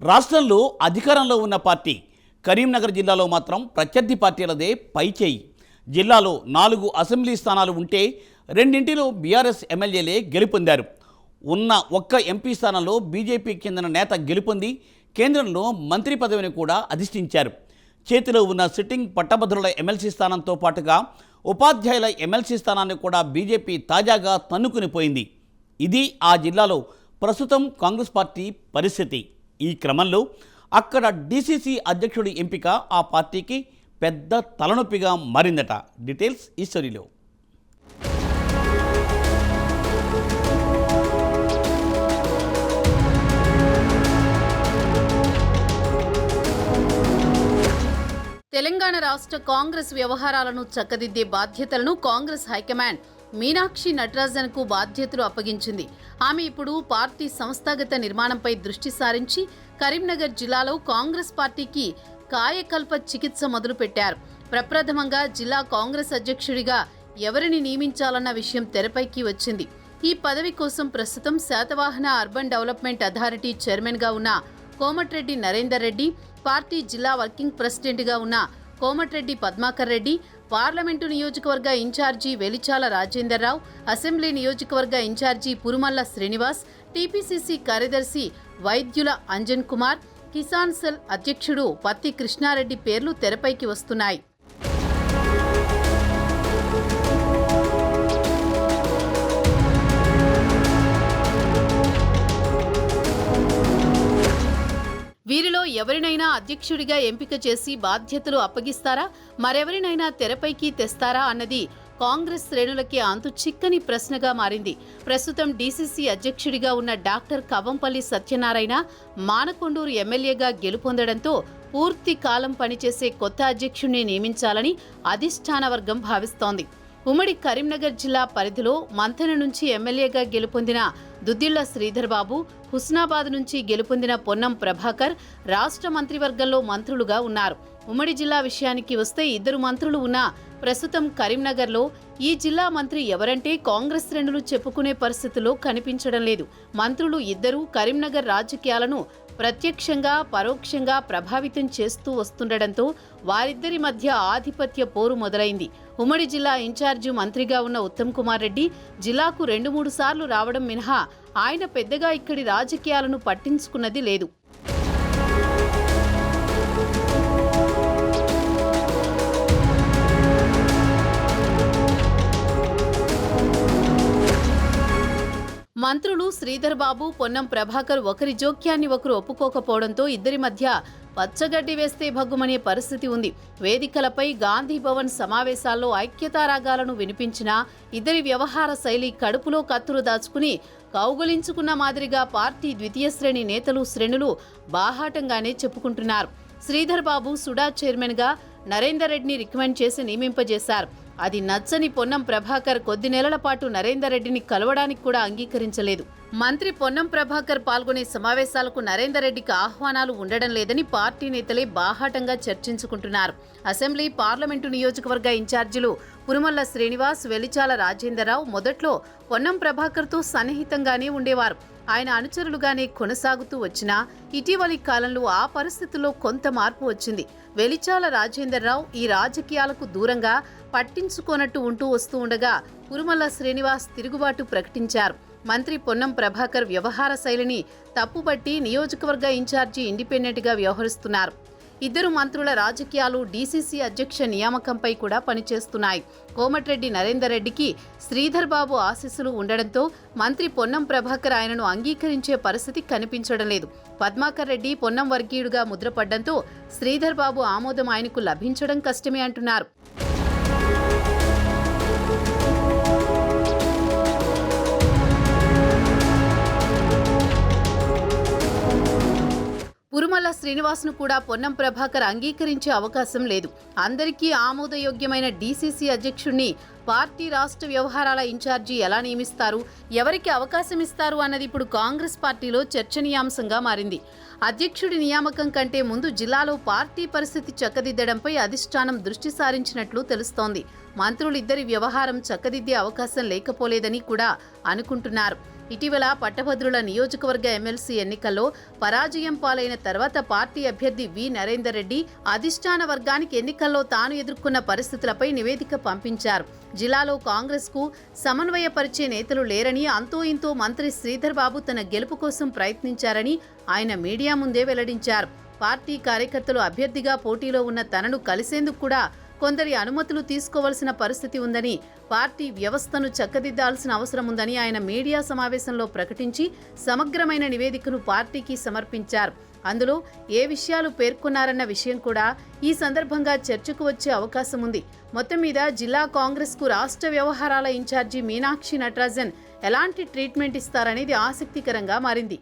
రాష్ట్రంలో అధికారంలో ఉన్న పార్టీ కరీంనగర్ జిల్లాలో మాత్రం ప్రత్యర్థి పార్టీలదే పైచేయి. జిల్లాలో 4 అసెంబ్లీ స్థానాలు ఉంటే రెండింటిలో బీఆర్ఎస్ ఎమ్మెల్యేలే గెలుపొందారు. ఉన్న ఒక్క ఎంపీ స్థానంలో బీజేపీకి చెందిన నేత గెలుపొంది కేంద్రంలో మంత్రి పదవిని కూడా అధిష్ఠించారు. చేతిలో ఉన్న సిట్టింగ్ పట్టభద్రుల ఎమ్మెల్సీ స్థానంతో పాటుగా ఉపాధ్యాయుల ఎమ్మెల్సీ స్థానాన్ని కూడా బీజేపీ తాజాగా తన్నుకునిపోయింది. ఇది ఆ జిల్లాలో ప్రస్తుతం కాంగ్రెస్ పార్టీ పరిస్థితి. ఈ క్రమంలో అక్కడ డీసీసీ అధ్యక్షుడి ఎంపిక ఆ పార్టీకి పెద్ద తలనొప్పిగా మారిందట. డీటెయిల్స్ ఈ స్టోరీలో. తెలంగాణ రాష్ట్ర కాంగ్రెస్ వ్యవహారాలను చక్కదిద్దే బాధ్యతలను కాంగ్రెస్ హైకమాండ్ మీనాక్షి నటరాజన్కు బాధ్యతలు అప్పగించింది. ఆమె ఇప్పుడు పార్టీ సంస్థాగత నిర్మాణంపై దృష్టి సారించి కరీంనగర్ జిల్లాలో కాంగ్రెస్ పార్టీకి కాయకల్ప చికిత్స మొదలుపెట్టారు. ప్రప్రథమంగా జిల్లా కాంగ్రెస్ అధ్యక్షుడిగా ఎవరిని నియమించాలన్న విషయం తెరపైకి వచ్చింది. ఈ పదవి కోసం ప్రస్తుతం శాతవాహన అర్బన్ డెవలప్మెంట్ అథారిటీ చైర్మన్గా ఉన్న కోమటిరెడ్డి నరేందర్ రెడ్డి, పార్టీ జిల్లా వర్కింగ్ ప్రెసిడెంట్గా ఉన్న కోమటిరెడ్డి పద్మాకర్ రెడ్డి, పార్లమెంటు నియోజకవర్గ ఇన్ఛార్జి వెలిచాల రాజేందర్ రావు, అసెంబ్లీ నియోజకవర్గ ఇన్ఛార్జి పురుమల్ల శ్రీనివాస్, టీపీసీసీ కార్యదర్శి వైద్యుల అంజన్ కుమార్, కిసాన్ సెల్ అధ్యక్షుడు పత్తి కృష్ణారెడ్డి పేర్లు తెరపైకి వస్తున్నాయి. వీరిలో ఎవరినైనా అధ్యక్షుడిగా ఎంపిక చేసి బాధ్యతలు అప్పగిస్తారా, మరెవరినైనా తెరపైకి తెస్తారా అన్నది కాంగ్రెస్ శ్రేణులకి అంతు చిక్కని ప్రశ్నగా మారింది. ప్రస్తుతం డీసీసీ అధ్యక్షుడిగా ఉన్న డాక్టర్ కవ్వంపల్లి సత్యనారాయణ మానకొండూరు ఎమ్మెల్యేగా గెలుపొందడంతో పూర్తి కాలం పనిచేసే కొత్త అధ్యక్షుడిని నియమించాలని అధిష్టాన వర్గం భావిస్తోంది. ఉమ్మడి కరీంనగర్ జిల్లా పరిధిలో మంథన నుంచి ఎమ్మెల్యేగా గెలుపొందిన దుద్దిళ్ల శ్రీధర్ బాబు, హుస్నాబాద్ నుంచి గెలుపొందిన పొన్నం ప్రభాకర్ రాష్ట్ర మంత్రివర్గంలో మంత్రులుగా ఉన్నారు. ఉమ్మడి జిల్లా విషయానికి వస్తే 2 మంత్రులు ఉన్నా ప్రస్తుతం కరీంనగర్లో ఈ జిల్లా మంత్రి ఎవరంటే కాంగ్రెస్ శ్రేణులు చెప్పుకునే పరిస్థితుల్లో కనిపించడం లేదు. మంత్రులు 2 కరీంనగర్ రాజకీయాలను ప్రత్యక్షంగా పరోక్షంగా ప్రభావితం చేస్తూ వస్తుండటంతో వారిద్దరి మధ్య ఆధిపత్య పోరు మొదలైంది. ఉమ్మడి జిల్లా ఇన్ఛార్జి మంత్రిగా ఉన్న ఉత్తమ్ కుమార్ రెడ్డి జిల్లాకు 2-3 సార్లు రావడం మినహా ఆయన పెద్దగా ఇక్కడి రాజకీయాలను పట్టించుకున్నది లేదు. మంత్రులు శ్రీధర్ బాబు, పొన్నం ప్రభాకర్ ఒకరి జోక్యాన్ని ఒకరు ఒప్పుకోకపోవడంతో ఇద్దరి మధ్య పచ్చగడ్డి వేస్తే భగ్గుమనే పరిస్థితి ఉంది. వేదికలపై గాంధీ భవన్ సమావేశాల్లో ఐక్యతారాగాలను వినిపించిన ఇద్దరి వ్యవహార శైలి కడుపులో కత్తులు దాచుకుని కౌగులించుకున్న మాదిరిగా పార్టీ ద్వితీయ శ్రేణి నేతలు శ్రేణులు బాహాటంగానే చెప్పుకుంటున్నారు. శ్రీధర్ బాబు సుడా చైర్మన్గా నరేందర్ రెడ్డిని రికమెండ్ చేసి నియమింపజేశారు. అది నచ్చని పొన్నం ప్రభాకర్ కొద్ది నెలల పాటు నరేందర్ రెడ్డిని కలవడానికి కూడా అంగీకరించలేదు. మంత్రి పొన్నం ప్రభాకర్ పాల్గొనే సమావేశాలకు నరేందర్ రెడ్డికి ఆహ్వానాలు ఉండడం లేదని పార్టీ నేతలే బాహాటంగా చర్చించుకుంటున్నారు. అసెంబ్లీ, పార్లమెంటు నియోజకవర్గ ఇన్ఛార్జీలు పురుమల్ల శ్రీనివాస్, వెలిచాల రాజేందర్ రావు మొదట్లో పొన్నం ప్రభాకర్తో సన్నిహితంగానే ఉండేవారు. ఆయన అనుచరులుగానే కొనసాగుతూ వచ్చినా ఇటీవలి కాలంలో ఆ పరిస్థితుల్లో కొంత మార్పు వచ్చింది. వెలిచాల రాజేందర్ రావు ఈ రాజకీయాలకు దూరంగా పట్టించుకోనట్టు ఉంటూ వస్తూ ఉండగా పురుమల్ల శ్రీనివాస్ తిరుగుబాటు ప్రకటించారు. మంత్రి పొన్నం ప్రభాకర్ వ్యవహార శైలిని తప్పుబట్టి నియోజకవర్గ ఇన్ఛార్జి ఇండిపెండెంట్గా వ్యవహరిస్తున్నారు. 2 మంత్రుల రాజకీయాలు డీసీసీ అధ్యక్ష నియామకంపై కూడా పనిచేస్తున్నాయి. కోమటిరెడ్డి నరేందర్ రెడ్డికి శ్రీధర్ బాబు ఆశీస్సులు ఉండడంతో మంత్రి పొన్నం ప్రభాకర్ ఆయనను అంగీకరించే పరిస్థితి కనిపించడం లేదు. పద్మాకర్ రెడ్డి పొన్నం వర్గీయుడిగా ముద్రపడ్డంతో శ్రీధర్ బాబు ఆమోదం ఆయనకు లభించడం కష్టమే అంటున్నారు. పురుమల్ల శ్రీనివాస్ను కూడా పొన్నం ప్రభాకర్ అంగీకరించే అవకాశం లేదు. అందరికీ ఆమోదయోగ్యమైన డీసీసీ అధ్యక్షుడిని పార్టీ రాష్ట్ర వ్యవహారాల ఇన్ఛార్జి ఎలా నియమిస్తారు, ఎవరికి అవకాశం ఇస్తారు అన్నది ఇప్పుడు కాంగ్రెస్ పార్టీలో చర్చనీయాంశంగా మారింది. అధ్యక్షుడి నియామకం కంటే ముందు జిల్లాలో పార్టీ పరిస్థితి చక్కదిద్దడంపై అధిష్టానం దృష్టి సారించినట్లు తెలుస్తోంది. మంత్రులిద్దరి వ్యవహారం చక్కదిద్దే అవకాశం లేకపోలేదని కూడా అనుకుంటున్నారు. ఇటీవల పట్టభద్రుల నియోజకవర్గ ఎమ్మెల్సీ ఎన్నికల్లో పరాజయం పాలైన తర్వాత పార్టీ అభ్యర్థి వి నరేందర్ రెడ్డి అధిష్టాన వర్గానికి ఎన్నికల్లో తాను ఎదుర్కొన్న పరిస్థితులపై నివేదిక పంపించారు. జిల్లాలో కాంగ్రెస్కు సమన్వయపరిచే నేతలు లేరని, అంతో ఇంతో మంత్రి శ్రీధర్ బాబు తన గెలుపు కోసం ప్రయత్నించారని ఆయన మీడియా ముందే వెల్లడించారు. పార్టీ కార్యకర్తలు అభ్యర్థిగా పోటీలో ఉన్న తనను కలిసేందుకు కూడా కొందరి అనుమతులు తీసుకోవాల్సిన పరిస్థితి ఉందని, పార్టీ వ్యవస్థను చక్కదిద్దాల్సిన అవసరం ఉందని ఆయన మీడియా సమావేశంలో ప్రకటించి సమగ్రమైన నివేదికను పార్టీకి సమర్పించారు. అందులో ఏ విషయాలు పేర్కొన్నారన్న విషయం కూడా ఈ సందర్భంగా చర్చకు వచ్చే అవకాశం ఉంది. మొత్తం మీద జిల్లా కాంగ్రెస్కు రాష్ట్ర వ్యవహారాల ఇన్ఛార్జి మీనాక్షి నటరాజన్ ఎలాంటి ట్రీట్మెంట్ ఇస్తారనేది ఆసక్తికరంగా మారింది.